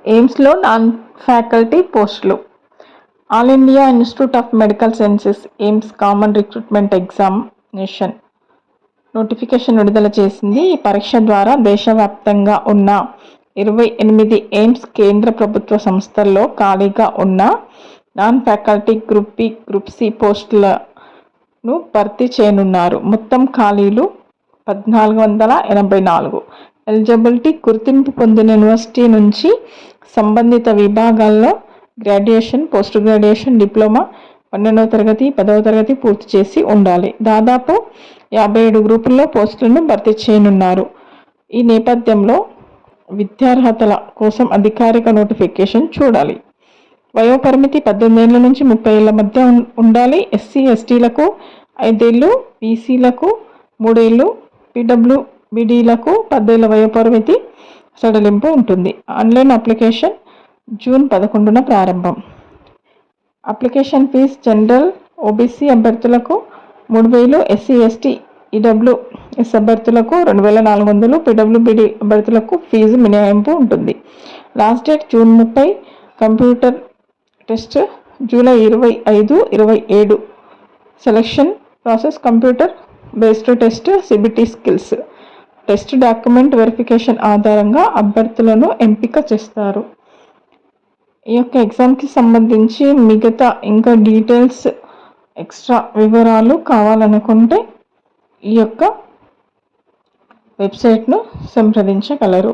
ఎయిమ్స్లో non faculty పోస్టులు. All India institute of medical sciences AIIMS common recruitment examination notification విడుదల చేసింది. ఈ పరీక్ష ద్వారా దేశవ్యాప్తంగా ఉన్న 28 ఎయిమ్స్ కేంద్ర ప్రభుత్వ సంస్థల్లో ఖాళీగా ఉన్న non faculty group B, group C పోస్టులను భర్తీ చేయనున్నారు. మొత్తం ఖాళీలు 1484. ఎలిజిబిలిటీ: గుర్తింపు పొందిన యూనివర్సిటీ నుంచి సంబంధిత విభాగాల్లో గ్రాడ్యుయేషన్, పోస్ట్ గ్రాడ్యుయేషన్, డిప్లొమా, 12వ తరగతి, 10వ తరగతి పూర్తి చేసి ఉండాలి. దాదాపు 57 గ్రూపుల్లో పోస్టులను భర్తీ చేయనున్నారు. ఈ నేపథ్యంలో విద్యార్హతల కోసం అధికారిక నోటిఫికేషన్ చూడాలి. వయోపరిమితి 18 ఏళ్ల నుంచి 30 ఏళ్ల మధ్య ఉండాలి. ఎస్సీ, ఎస్టీలకు 5 ఏళ్లు, బీసీలకు 3 ఏళ్లు, పీడబ్ల్యూబీడీలకు 10 ఏళ్ల వయోపరిమితి సడలింపు ఉంటుంది. ఆన్లైన్ అప్లికేషన్ జూన్ 11న ప్రారంభం. అప్లికేషన్ ఫీజు: జనరల్, ఓబీసీ అభ్యర్థులకు 3000, ఎస్సీ, ఎస్టీ, ఈడబ్ల్యూఎస్ అభ్యర్థులకు 2400, పీడబ్ల్యూబీడీ అభ్యర్థులకు ఫీజు మినహాయింపు ఉంటుంది. Last date June 30. Computer test July 25, 27. Selection process: computer based test, CBT skills test. Document verification ఆధారంగా అభ్యర్థులను ఎంపిక చేస్తారు. ఈ యొక్క ఎగ్జామ్కి సంబంధించి మిగతా ఇంకా డీటెయిల్స్, ఎక్స్ట్రా వివరాలు కావాలనుకుంటే ఈ యొక్క వెబ్సైట్ను సంప్రదించగలరు.